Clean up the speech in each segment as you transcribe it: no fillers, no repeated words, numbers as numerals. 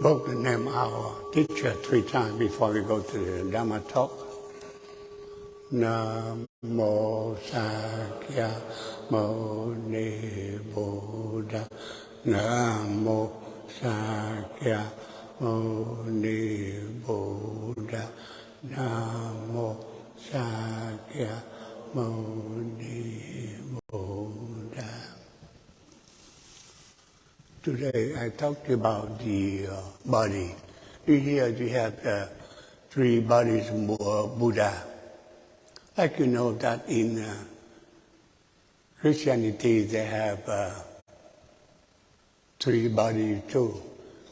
invoke the name of our teacher 3 times before we go to the Dhamma talk. Namo Sakya Muni Buddha. Namo Sakya Muni Buddha. Namo Sakya Muni Buddha. Today I talked about the body. Here you have 3 bodies of Buddha. Like you know that in Christianity they have 3 bodies too.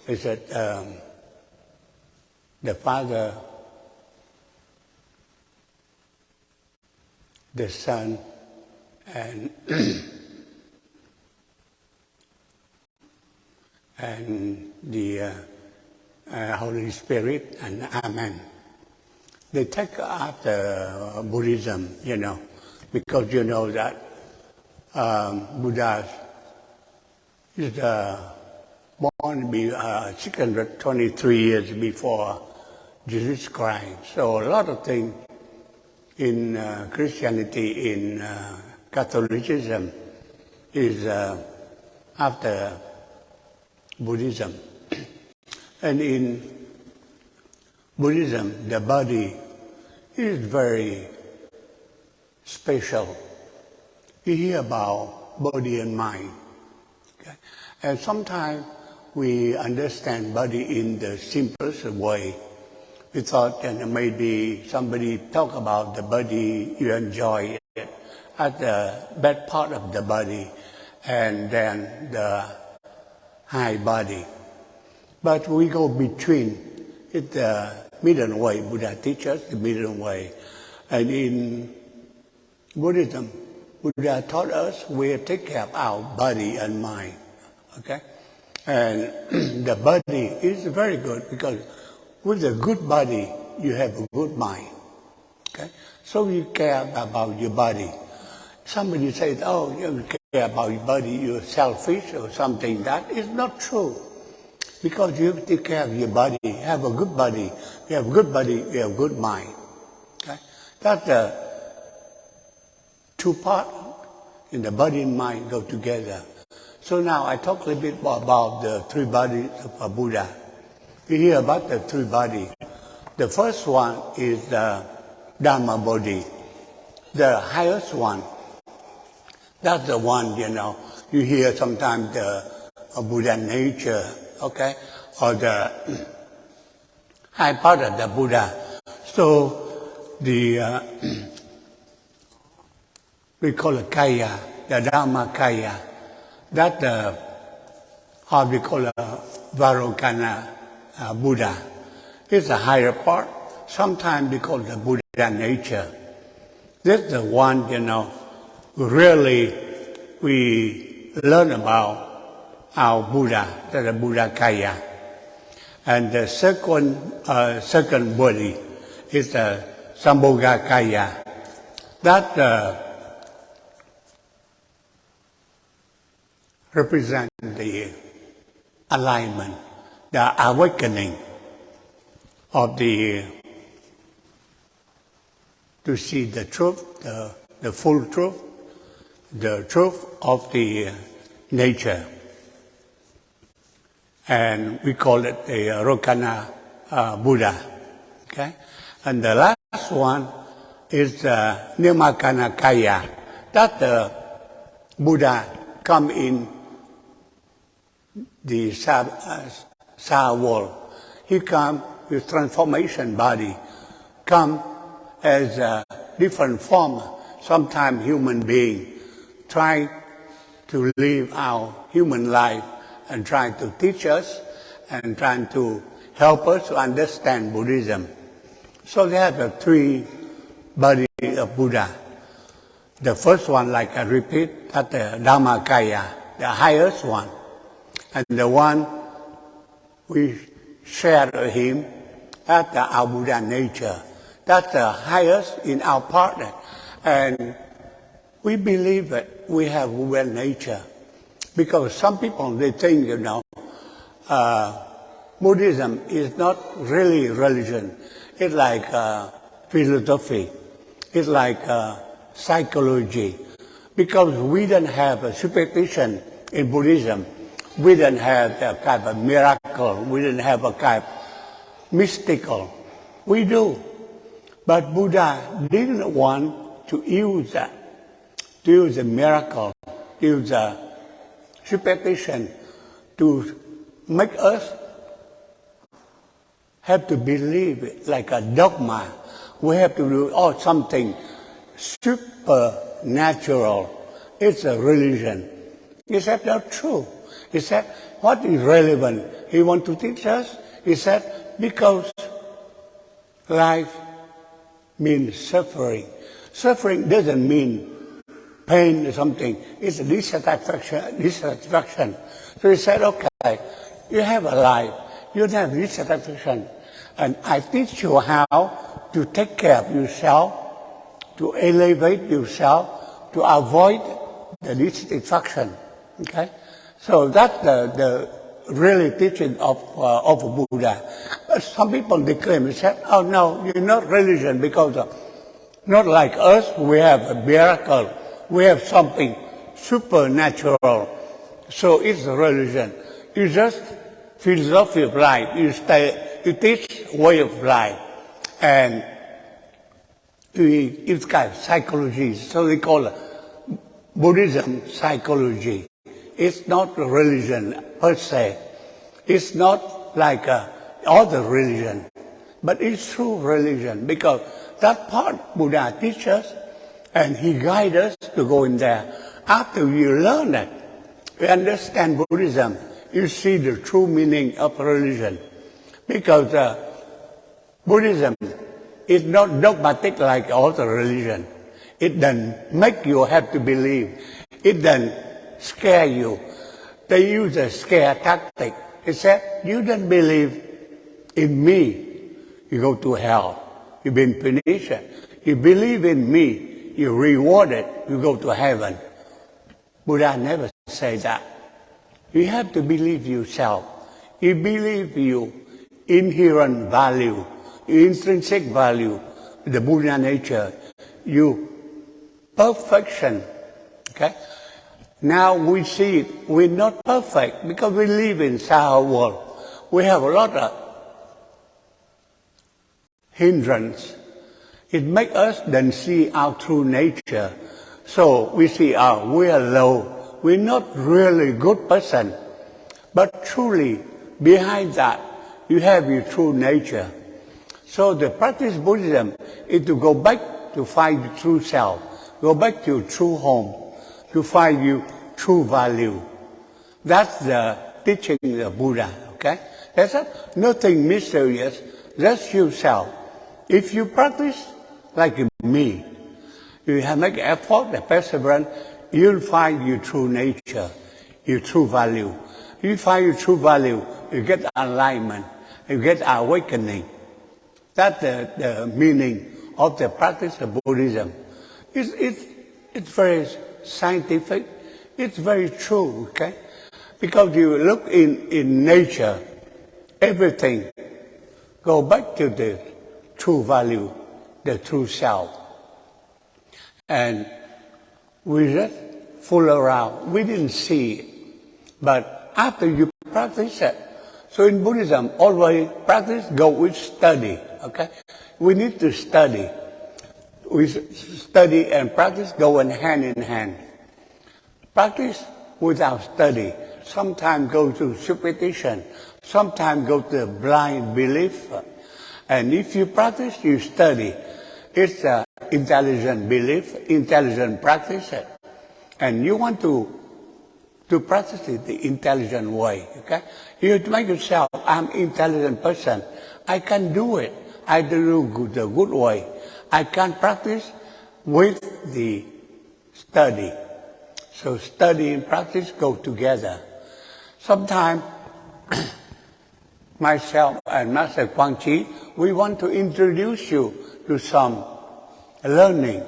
They said the Father, the Son, and and the Holy Spirit, and Amen. They take after Buddhism, you know, because you know that Buddha is born to be 623 years before Jesus Christ. So a lot of things in Christianity, in Catholicism, is after Buddhism. And in Buddhism, the body is very special. You hear about body and mind. Okay? And sometimes we understand body in the simplest way. We thought that maybe somebody talk about the body, you enjoy it at the bad part of the body, and then the high body. But we go between. It's the middle way. Buddha teaches the middle way. And in Buddhism, Buddha taught us we take care of our body and mind. Okay? And the body is very good because with a good body, you have a good mind. Okay? So you care about your body. Somebody says, oh, you care about your body, you're selfish or something. That is not true. Because you take care of your body, have a good body. You have a good body, you have a good mind. Okay? That's the 2 parts in the body and mind go together. So now I talk a little bit more about the 3 bodies of Buddha. You hear about the 3 bodies. The first one is the Dhamma body, the highest one. That's the one, you know, you hear sometimes the Buddha nature, okay, or the high part of the Buddha. So the we call it Kaya, the Dhamma Kaya. That how we call it Varokana Buddha. It's a higher part. Sometimes we call it the Buddha nature. This is the one, you know, really we learn about our Buddha, the Buddha Kaya. And the second body is the Sambhoga Kaya. That represents the alignment, the awakening of to see the truth, the full truth, the truth of the nature. And we call it the Rokana Buddha. Okay? And the last one is the Nirmakana Kaya. That the Buddha come in the Sa world. He come with transformation body, come as a different form, sometimes human being, try to live our human life and trying to teach us and trying to help us to understand Buddhism. So they have the 3 bodies of Buddha. The first one, like I repeat, that's the Dhammakaya, the highest one. And the one we share with him, that's our Buddha nature. That's the highest in our partner. And we believe that we have Buddha nature. Because some people, they think, you know, Buddhism is not really religion. It's like philosophy. It's like psychology. Because we don't have a superstition in Buddhism. We don't have a kind of miracle. We don't have a kind of mystical. We do. But Buddha didn't want to use that, to use a miracle, to use a superstition to make us have to believe it like a dogma. We have to do something supernatural. It's a religion. He said, not true. He said, what is relevant? He wants to teach us. He said, because life means suffering. Suffering doesn't mean pain or something. It's a dissatisfaction. So he said, okay, you have a life. You have dissatisfaction. And I teach you how to take care of yourself, to elevate yourself, to avoid the dissatisfaction. Okay? So that's the really teaching of Buddha. But some people declaim, they said, oh no, you're not religion because not like us, we have a miracle, we have something supernatural. So it's a religion. It's just philosophy of life. You teach way of life. And it's kind of psychology. So they call it Buddhism psychology. It's not a religion per se. It's not like other religion. But it's true religion because that part Buddha teaches us and he guides us to go in there. After you learn it, you understand Buddhism, you see the true meaning of religion. Because Buddhism is not dogmatic like other religion. It doesn't make you have to believe. It doesn't scare you. They use a scare tactic. It said, you don't believe in me, you go to hell. You've been punished. You believe in me, you're rewarded, you go to heaven. Buddha never said that. You have to believe yourself. You believe your inherent value, your intrinsic value, the Buddha nature, your perfection. Okay? Now we see it, we're not perfect because we live in our world. We have a lot of hindrance. It makes us then see our true nature. So we see, we are low. We're not really good person. But truly, behind that, you have your true nature. So the practice of Buddhism is to go back to find your true self. Go back to your true home. To find your true value. That's the teaching of Buddha, okay? That's nothing mysterious, just yourself. If you practice like me, you have make effort, the perseverance, you'll find your true nature, your true value. You find your true value, you get alignment, you get awakening. That's the meaning of the practice of Buddhism. It's very scientific, it's very true, okay? Because you look in nature, everything go back to the true value, the true self. And we just fool around. We didn't see it. But after you practice it, so in Buddhism, always practice go with study, okay? We need to study. We study and practice go hand in hand. Practice without study sometimes go to superstition, sometimes go to blind belief. And if you practice, you study. It's an intelligent belief, intelligent practice. And you want to practice it the intelligent way, okay? You have to make yourself, I'm an intelligent person. I can do it. I do the good way. I can practice with the study. So study and practice go together. Sometimes myself and Master Quang, we want to introduce you to some learning.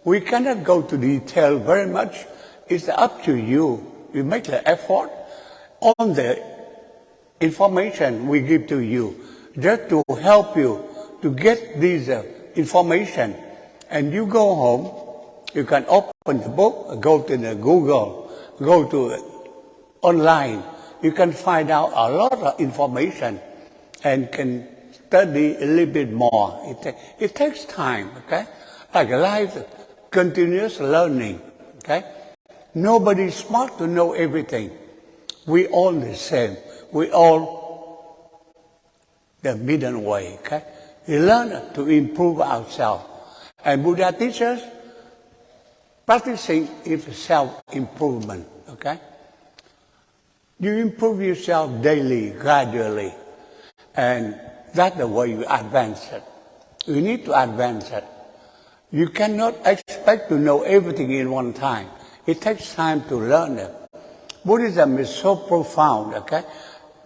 We cannot go to detail very much. It's up to you. You make the effort on the information we give to you just to help you to get this information. And you go home, you can open the book, go to the Google, go to online. You can find out a lot of information and can study a little bit more. It takes time, okay? Like life, continuous learning, okay? Nobody's smart to know everything. We all the same. We all the middle way, okay? We learn to improve ourselves. And Buddha teaches practicing is self-improvement, okay? You improve yourself daily, gradually, and that's the way you advance it. You need to advance it. You cannot expect to know everything in one time. It takes time to learn it. Buddhism is so profound, okay?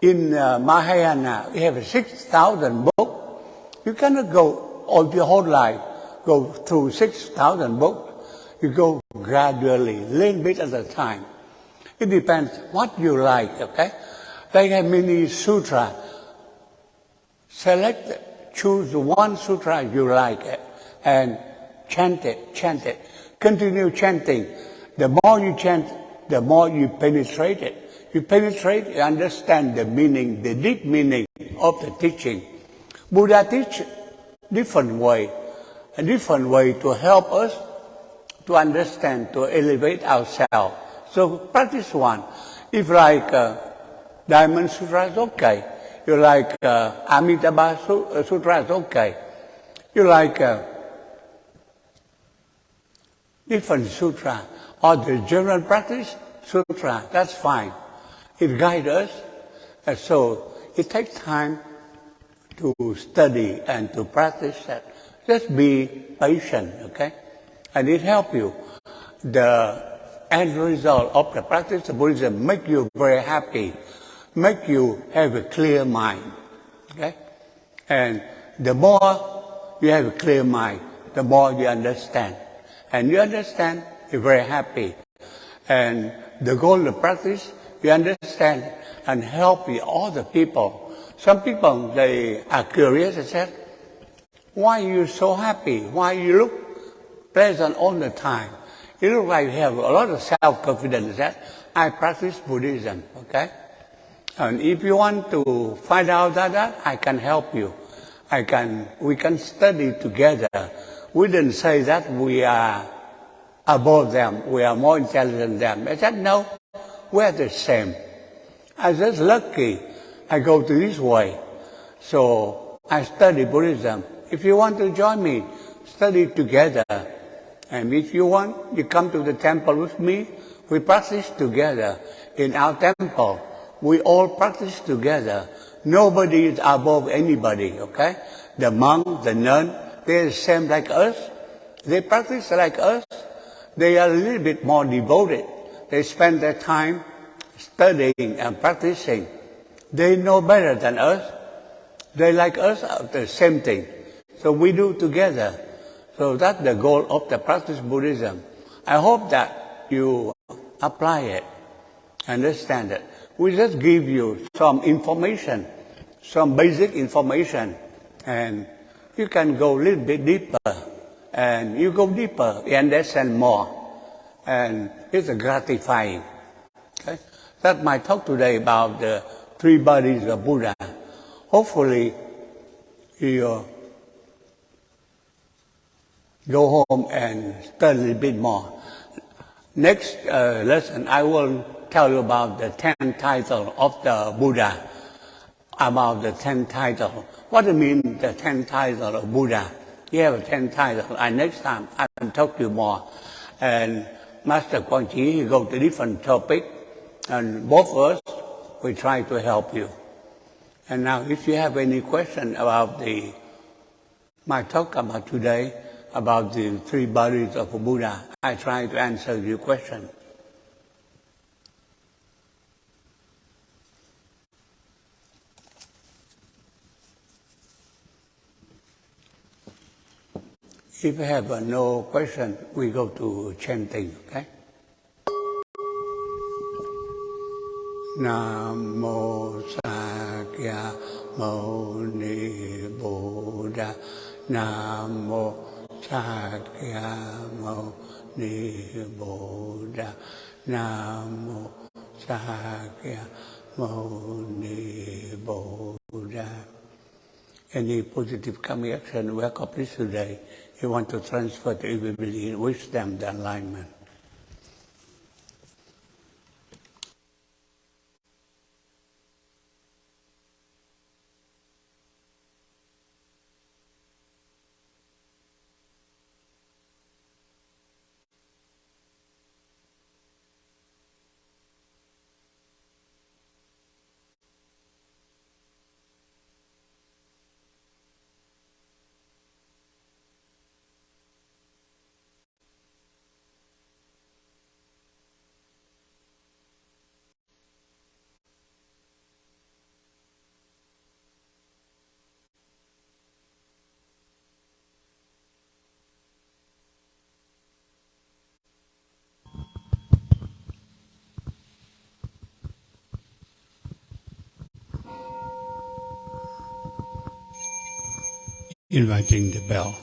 In Mahayana, we have 6,000 books. You cannot go all your whole life, go through 6,000 books. You go gradually, little bit at a time. It depends what you like, okay? They have many sutras. Choose one sutra you like and chant it. Continue chanting. The more you chant, the more you penetrate it. You penetrate, you understand the meaning, the deep meaning of the teaching. Buddha teach different way to help us to understand, to elevate ourselves. So practice one. If like Diamond Sutra is okay. You like Amitabha Sutra is okay. You like different sutra or the general practice sutra, that's fine. It guides us. And so it takes time to study and to practice that. Just be patient, okay? And it helps you. The end result of the practice of Buddhism make you very happy, make you have a clear mind, okay? And the more you have a clear mind, the more you understand. And you understand, you're very happy. And the goal of practice, you understand and help all the people. Some people, they are curious and say, why are you so happy? Why you look pleasant all the time? You look like you have a lot of self-confidence that I practice Buddhism, okay? And if you want to find out that, I can help you. We can study together. We didn't say that we are above them, we are more intelligent than them. I said, no, we're the same. I'm just lucky I go to this way. So I study Buddhism. If you want to join me, study together. And if you want, you come to the temple with me. We practice together. In our temple, we all practice together. Nobody is above anybody, okay? The monk, the nun, they're the same like us. They practice like us. They are a little bit more devoted. They spend their time studying and practicing. They know better than us. They like us, the same thing. So we do together. So that's the goal of the practice Buddhism. I hope that you apply it, understand it. We just give you some information, some basic information, and you can go a little bit deeper. And you go deeper, you understand more. And it's gratifying. Okay? That's my talk today about the three bodies of Buddha. Hopefully, you go home and study a little bit more. Next lesson, I will tell you about the 10 titles of the Buddha. About the 10 titles. What do you mean, the 10 titles of Buddha? You have 10 titles. And next time, I can talk to you more. And Master Quang, he go to different topic. And both of us, we try to help you. And now, if you have any question about my talk about today, about the three bodies of Buddha, I try to answer your question. If you have no question, we go to chanting, okay? Nam mô Sa Mâu Ni Buddha. Nam Mô Mâu Ni Buddha. Nam Mô Mâu Ni Buddha. Any positive karmic action we accomplish today, you want to transfer to everybody in wisdom, the alignment. Inviting the bell.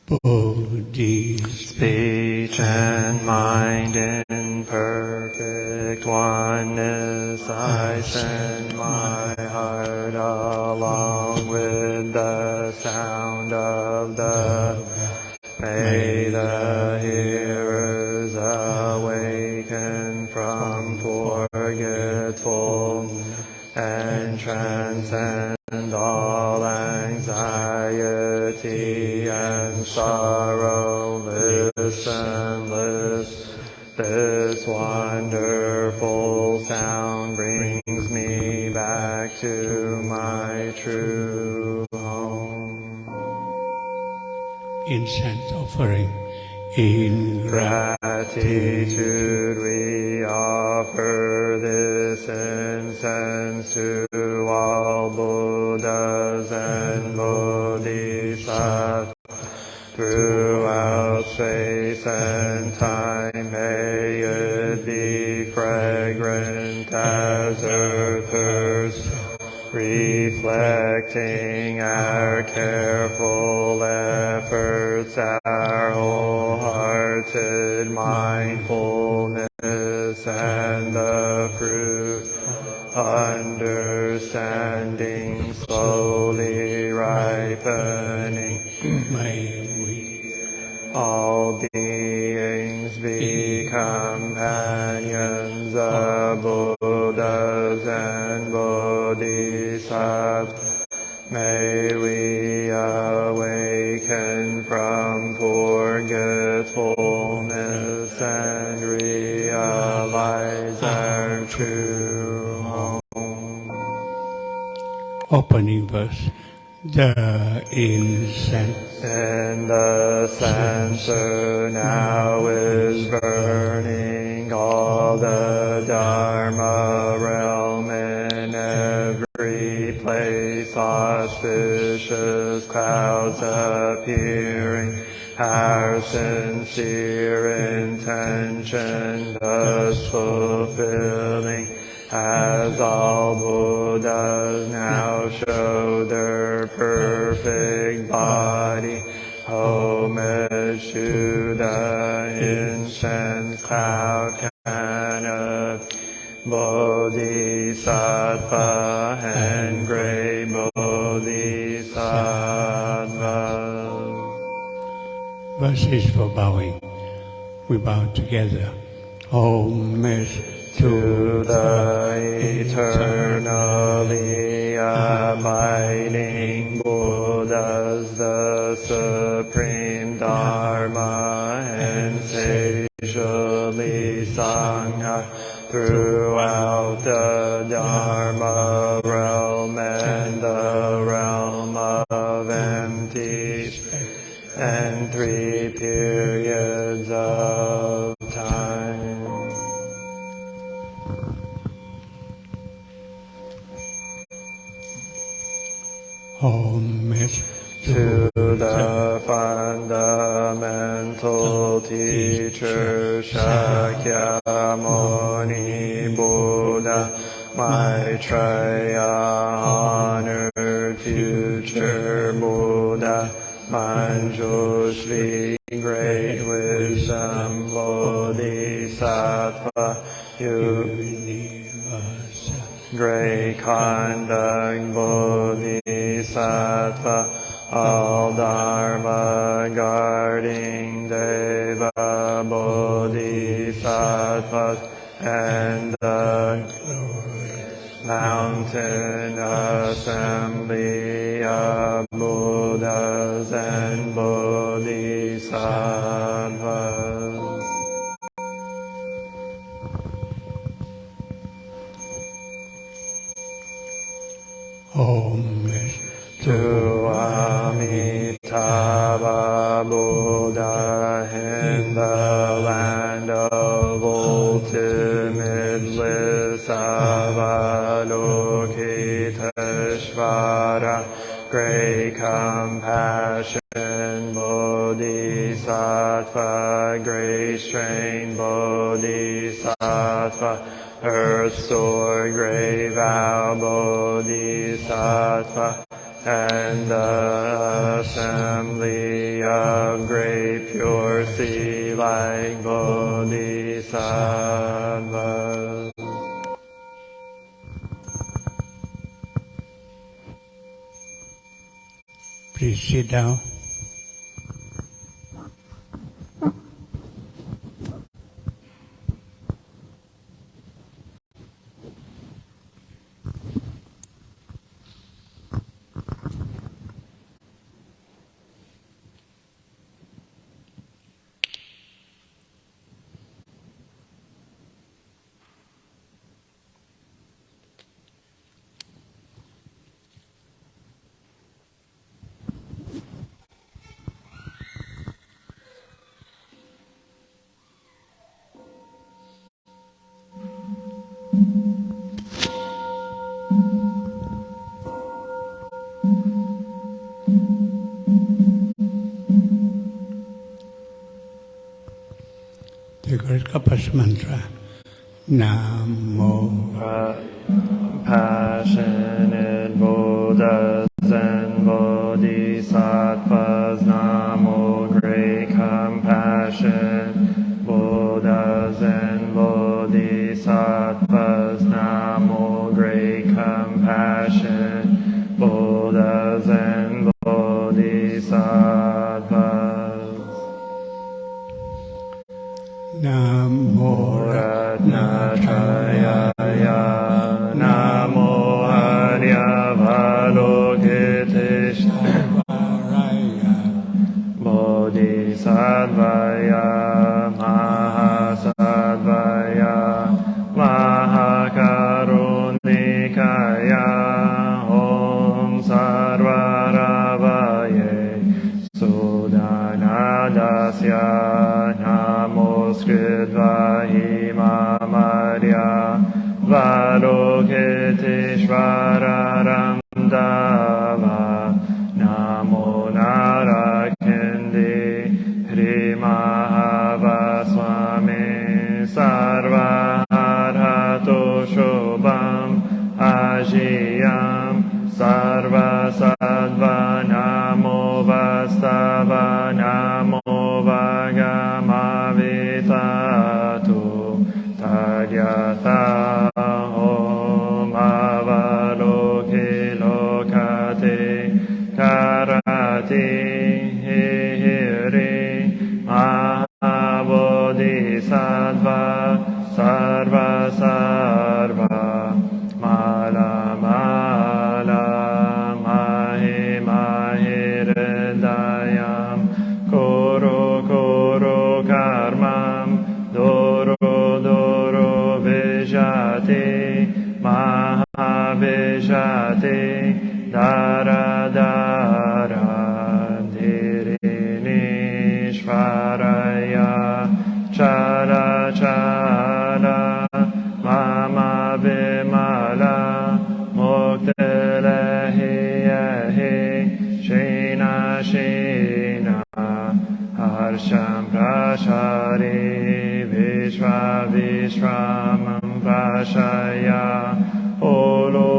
Buddhist speech and mind in perfect oneness, I send my heart along with the sound of the may the hearers awaken from forgetful and transcend all anxiety and sorrow. Listen, this wonderful sound brings me back to my true home. Incense offering. In gratitude we offer this incense to all Buddhas and Bodhisattvas throughout space and time. May it be fragrant as earth, reflecting our careful efforts, our wholehearted mindfulness, and the fruit understanding slowly ripening. May we all beings be companions of Buddhas and Bodhisattvas. May we awaken from forgetfulness and realize our true home. Opening verse. The incense. And the censer now is burning, all the Dharma realm in every place, auspicious clouds appearing, our sincere intention thus fulfilling, as all Buddhas now show their perfect body. Homage to the incense cloud canopy, Bodhisattva and great Bodhisattva. Verses for bowing. We bow together. Homage to the eternally abiding Buddhas, the supreme Dharma and sagely Sangha throughout the Dharma realm and the realm of empty space and 3 periods of time. Homage to the fundamental teacher Shakyamuni Buddha, Maitreya, honored future Buddha, Manjushri, great wisdom Bodhisattva, great conduct Bodhisattva, all Dharma guarding Deva Bodhisattvas, and the mountain assembly of Buddhas and Bodhisattvas. Om To Amitabha Buddha in the land of ultimate bliss Avalokiteshvara, great compassion Bodhisattva, great strength Bodhisattva, earth sword, great vow Bodhisattva, and the assembly of great pure sea like Bodhisattvas. Please sit down. The great Kappas mantra. Namo. Passionate Buddhas and Bodhisattvas, Namo, great compassion Buddhas and Bodhisattvas, Namo, great compassion Buddhas and Bodhisattvas. Namo Ratnatraya, Namo Aryavalokiteshvaraya, Bodhisattvaya, Mahasattvaya, Mahakarunikaya, Om Sarvaravaye, Sudanadasya, Namaskritva Himamarya, Valokiteshvara Ramdava, Namo Narakindi, Hrimahava Sarva Arhato Shobham, Ajiyam, Sarva Sattva, Namo Vastava, Namo Vagamavitatu, Tadyatha Om Avaloki Lokate, Karati Hiri, Mahabodhisattva, Sarva Sarva, Mala Mala, Mahi Mahi Hridayam, Koro Koro Karmam, Doro Doro Vijati, Mahavijati, Dara Dara, Dhirinishvaraya, Chala Chala, Mama Vimala, Muktelehi Yehi, Shrina vishramam prashaya holo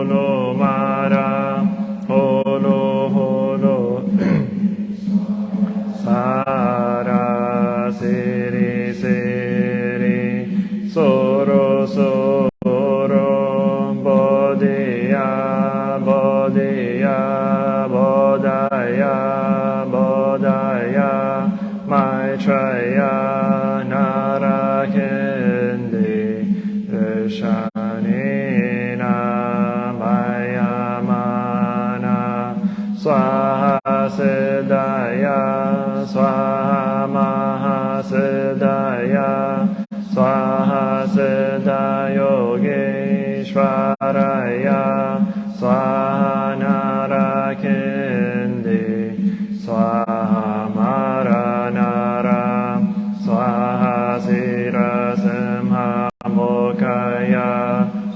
holo mara holo holo sara siri siri soro soro bodhiya bodhiya bodhaya bodhaya Maitreya Narakindi Vishanina Mayamana Swaha Siddhaya Swaha Mahasiddhaya Swaha Siddhayogeshwaraya Swaha Narakindi Swaha Maranara Swaha Sirasimha Mokaya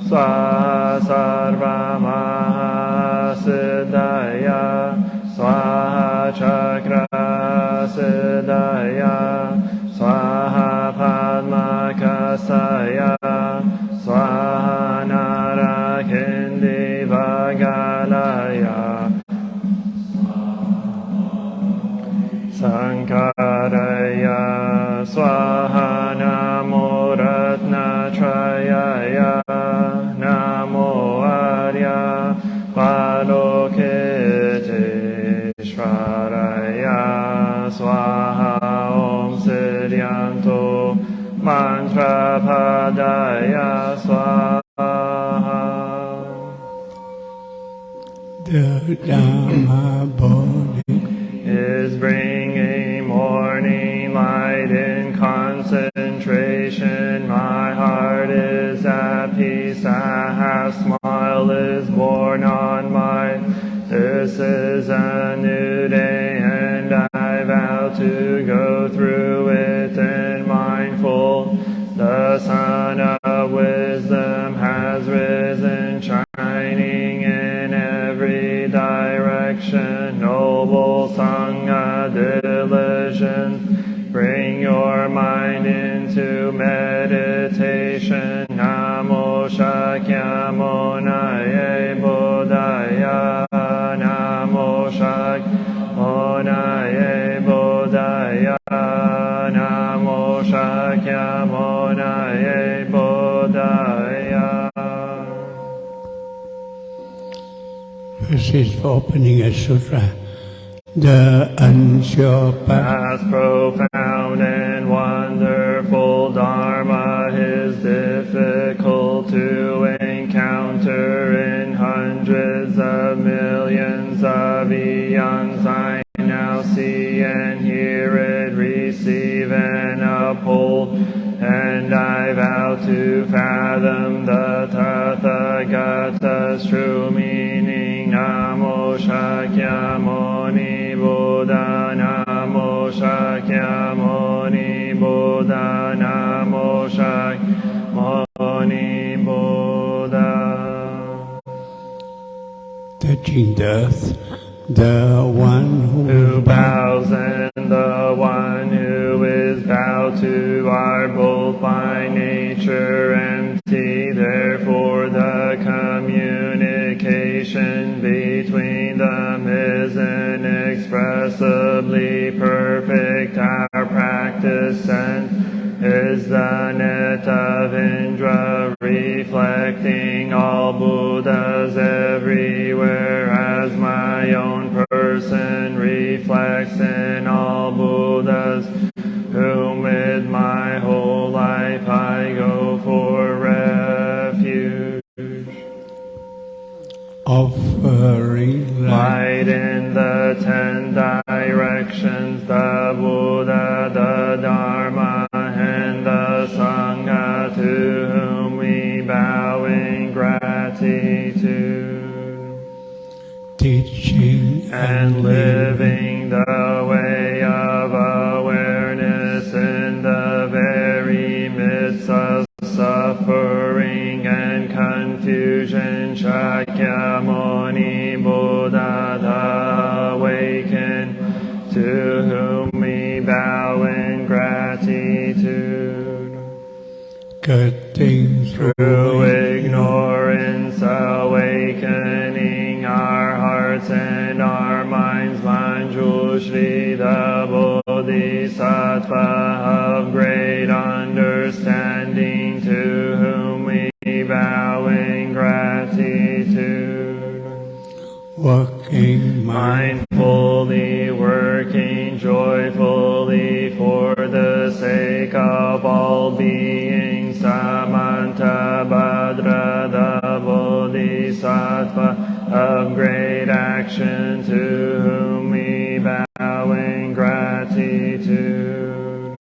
Swaha Sarva Mahasiddhaya Swaha Chakra Siddhaya Swaha Padma Kasaya Swaha Narakindi Vagalaya Sankaraya Swaha Namo Ratnatrayaya Namo Arya Palokiteshvaraya Swaha Om Siddhyanto Mantra Padaya Swaha. The Dhamma Bodhi is bringing morning light in concentration. My heart is at peace. A half smile is born on my. This is a new day, and I vow to go through it and mindful. The sun of wisdom has risen, shining in every direction. Noble Sangha diligence, bring your mind into meditation. Namo Shakyamunaye Bodhaya. Namo Shakyamunaye Bodhaya. Namo Shakyamunaye Bodhaya. This is for opening a sutra. The unsure path. As profound and wonderful Dharma is difficult to encounter in hundreds of millions of eons. I now see and hear it, receive and uphold, and I vow to fathom the Tathagata's true meaning. Namo Shakyamuni Buddha. Namo Shakyamuni Buddha. Namo Shakyamuni Buddha. Touching the earth, the one who bows and the one who is bowed to are both by nature empty. Therefore the communication between them is inexpressibly perfect. Our practice and is the net of Indra, reflecting all Buddhas everywhere, as my own person reflects in all Buddhas, whom with my whole life I go for refuge. Offering light in the 10 directions, the Buddha, the Dharma, and the Sangha, to whom we bow in gratitude. Teaching and living the way of awareness in the very midst of suffering and confusion. Shakyamuni Buddha, the awakened, to whom we bow in gratitude. getting through ignorance, awakening our hearts and our minds. Manjushri, the Bodhisattva of great understanding, to whom we bow in gratitude. Working mindfully, working joyfully for the sake of all beings. Samanta Bhadra, the Bodhisattva of great action, to whom we bow in gratitude.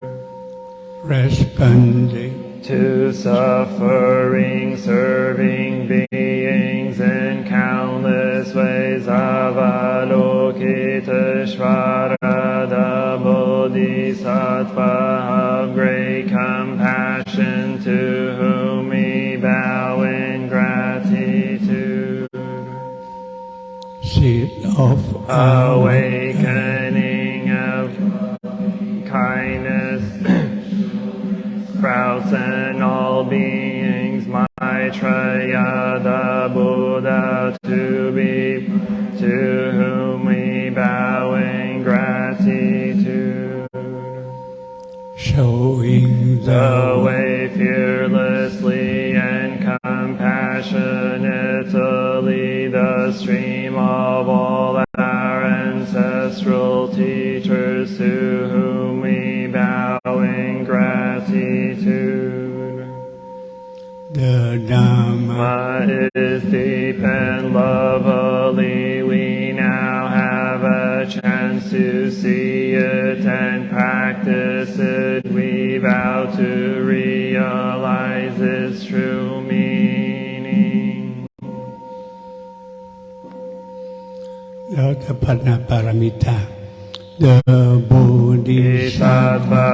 Responding to suffering, serving beings in countless ways. Avalokiteshvara, the Bodhisattva of great compassion, to whom we bow in gratitude. Seed of awakening of kindness sprouts in all beings. Maitreya, the Buddha, to whom we bow in gratitude. Showing the way fearlessly and compassionately, the stream of all our ancestral teachers, to whom we bow in gratitude. The Dhamma is deep and lovely. We now have a chance to see it and practice it. We vow to realize its true meaning. แล้วจะพัฒนาปารมิตา The Bodhisattva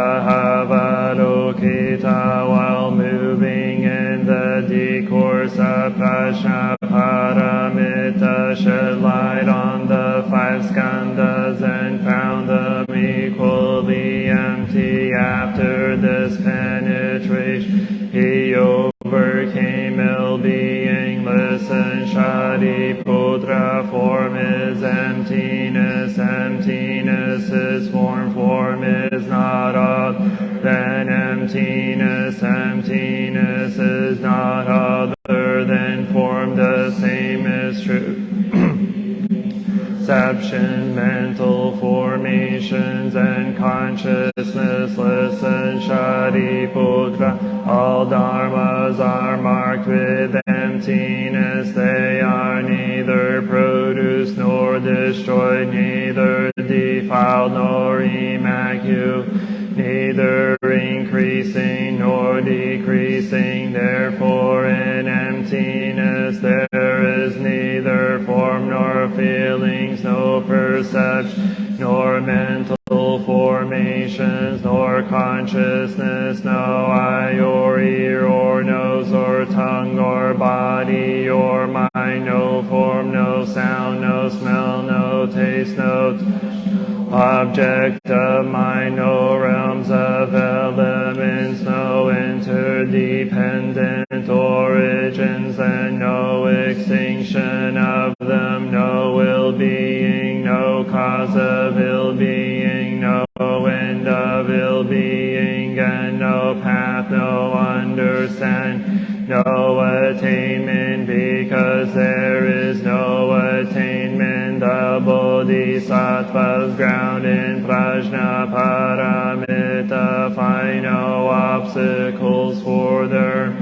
Avalokita, while moving in the discourse of Prajna Paramita, shed light on the 5 skandhas and found them equally empty. After this penetration, he overcame ill-being. Listen, Shariputra, form is emptiness, emptiness is form, form is not other than emptiness, emptiness is not other than form, the same is true. Perception, mental formations, and consciousness. Listen, Shariputra, all dharmas are marked with emptiness. They are neither produced nor destroyed, neither defiled nor immaculate, neither increasing nor decreasing. Therefore, in emptiness there is neither form nor feelings, no perception, nor mental formations, nor consciousness, no eye or ear or nose or tongue or body or mind, no form, no sound, no smell, no taste, no object of mind, no realms of elements, no interdependent origins, and no extinction of them, no ill-being, no cause of ill-being, no end of ill-being, and no path, no understand, no attainment, because there is no attainment. The Bodhisattva's ground in Prajna Paramita find no obstacles for their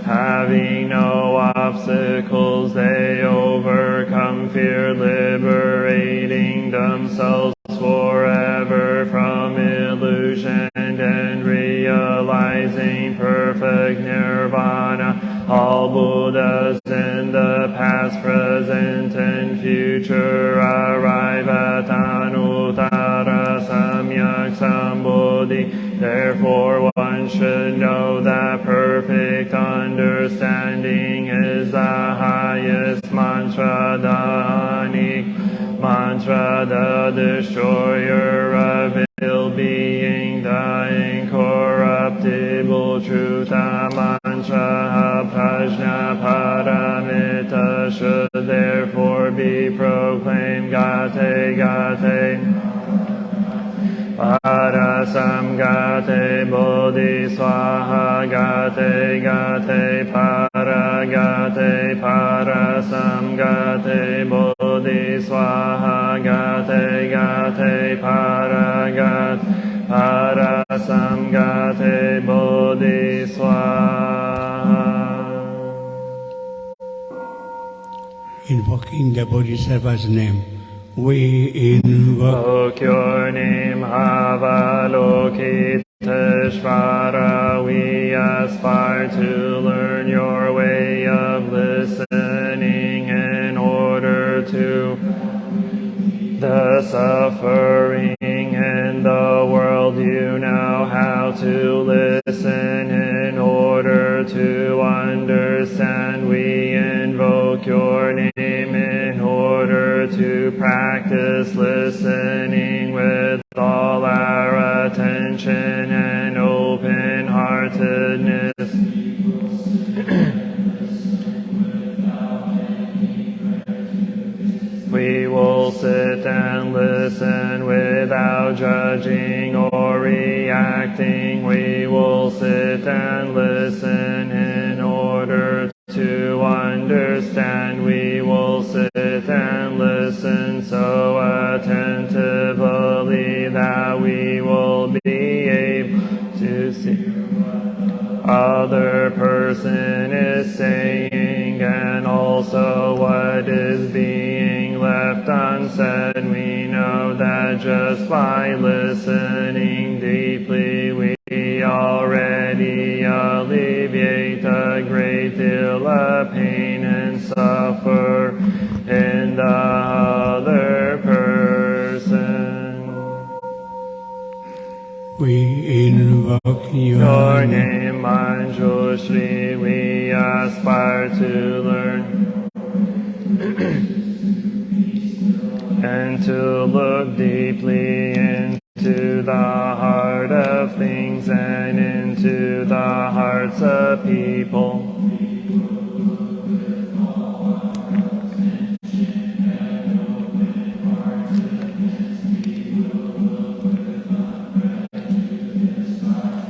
having no obstacles. They overcome fear, liberating themselves forever from illusion and realizing perfect nirvana. All Buddhas in the past, present, and future arrive at Anuttara Samyak Sambodhi. Therefore, one should know that perfect understanding is the highest mantra, the unique mantra, the destroyer of ill-being, the incorruptible truth, the gate gate Parasamgate Bodhiswaha Gate Gate Paragate Parasamgate Bodhiswaha Gate Gate Paragate Parasamgate Bodhiswaha. Invoking the Bodhisattva's name, we invoke your name, Avalokiteshvara. We aspire to learn your way of listening in order to the suffering in the world. You know how to listen in order to understand. We invoke your name in order to practice listening with all our attention and open-heartedness. We will sit and listen without judging or reacting. We will sit and listen in order to understand. We will sit and listen so attentively that we will be able to see what other person is saying and also what is being left unsaid. We know that just by listening deeply we already alleviate a great deal of pain and suffer in the other person. We invoke your name, Manjushri. We aspire to learn and to look deeply into the heart of things and into the hearts of people.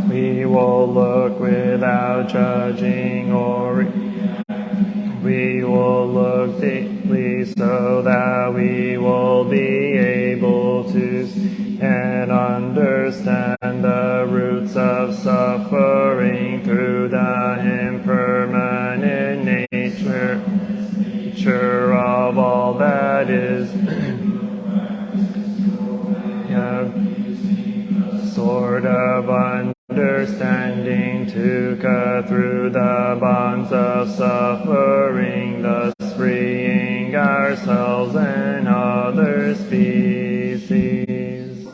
We will look without judging or we will look deeply so that we will be able to see and understand the roots of suffering through the impermanent nature of all that is. Sort of understanding to cut through the bonds of suffering, thus freeing ourselves and other species.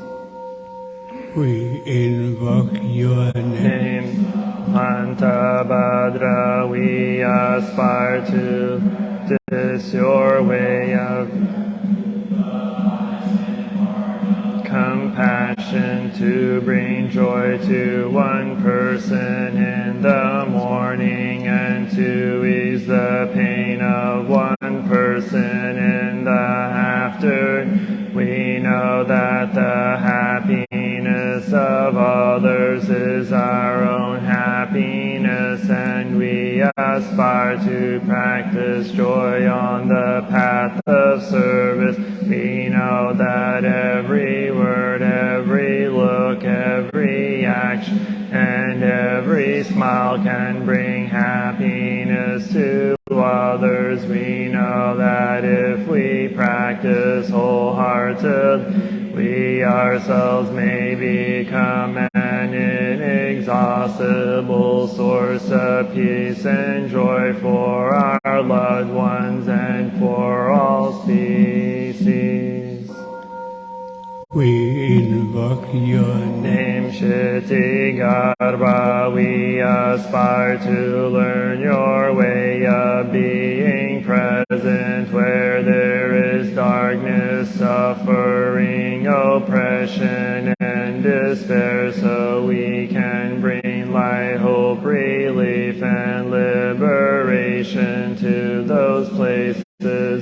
We invoke your name. Mantabhadra, we aspire to this your way of compassion to bring joy to one person in the morning and to ease the pain of one person in the afternoon. We know that the happiness of others is our own happiness, and we aspire to practice joy on the path of service. We know that every word, every look, every action, and every smile can bring happiness to others. We know that if we practice wholeheartedly, we ourselves may become an inexhaustible source of peace and joy for our loved ones and for all species. We invoke your name, Kshitigarbha. We aspire to learn your way of being present where there is darkness, suffering, oppression, and despair, so we can bring light, hope, relief, and liberation to those places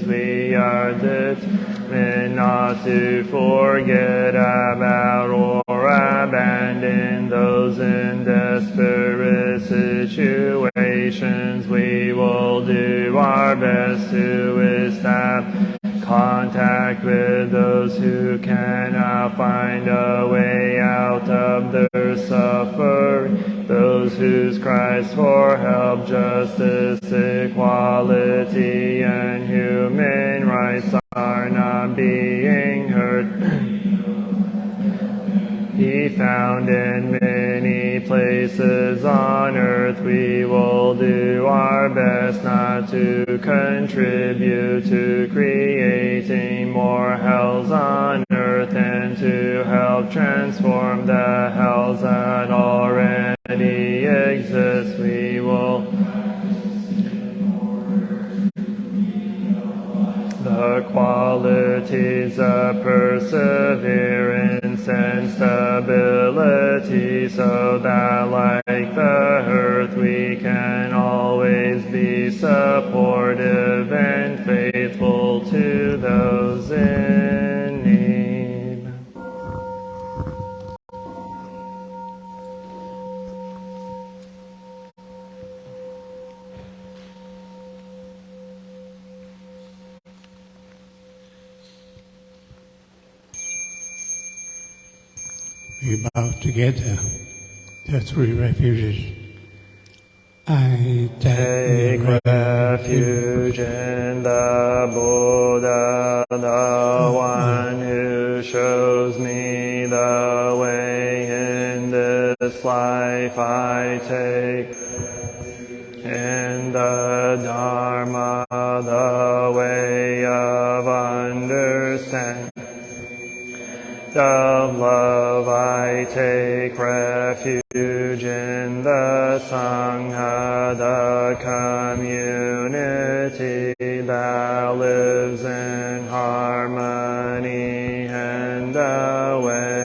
we are determined not not to forget about or abandon those in desperate situations. We will do our best to establish contact with those who cannot find a way out of their suffering, those whose cries for help, justice, equality, and human rights are not being heard. Be found in many places on earth. We will do our best not to contribute to creating more hells on earth and to help transform the hells that already exist. We will the qualities of perseverance and stability, so that like the earth we can always be supportive and faithful to those in need. We bow together, the three refuges. I Take refuge in the Buddha, the one who shows me the way in this life. I take in the Dharma, the way of understanding. Of love, I take refuge in the Sangha, the community that lives in harmony and awareness.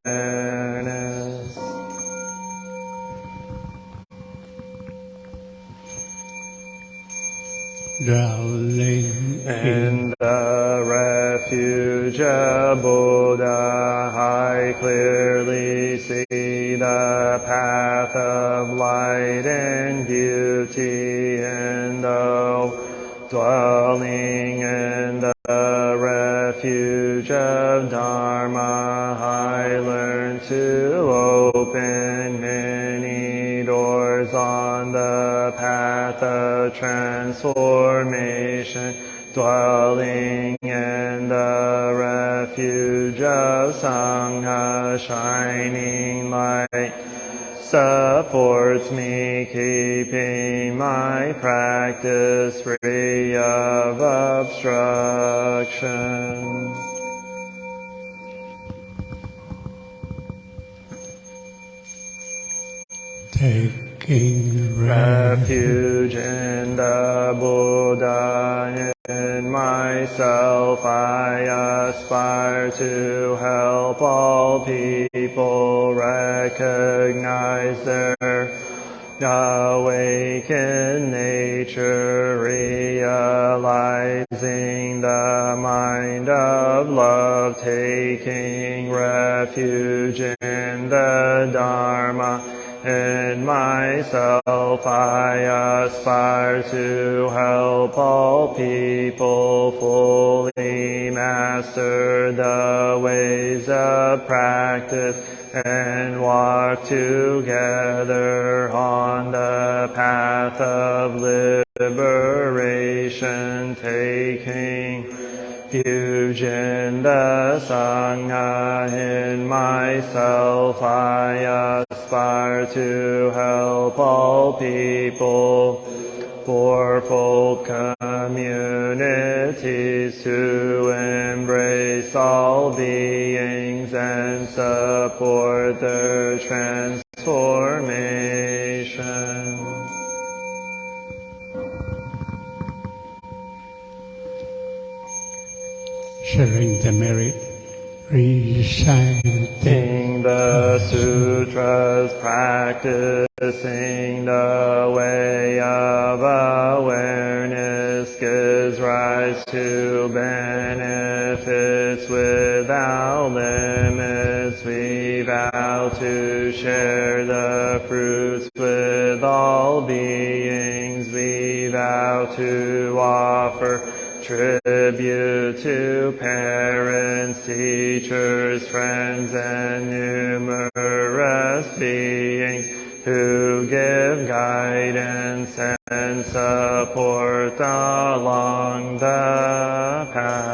Dwelling in the refuge of Buddha, I clearly see the path of light and beauty, and though dwelling in the refuge of Dharma, I learn to open many doors on the path of transformation. Dwelling in the refuge of Sangha, shining light supports me, keeping my practice free of obstruction. Taking refuge in the Buddha, in myself I aspire to help all people recognize their awakened nature, realizing the mind of love, taking refuge in the Dharma. In myself I aspire to help all people fully master the ways of practice and walk together on the path of liberation, taking refuge in the Sangha. In myself I aspire to help all people, for full communities to embrace all beings and support their transformation. Sharing the merit, reciting the sutras, practicing the way of awareness gives rise to benefits without beings we vow to offer tribute to parents, teachers, friends, and numerous beings who give guidance and support along the path.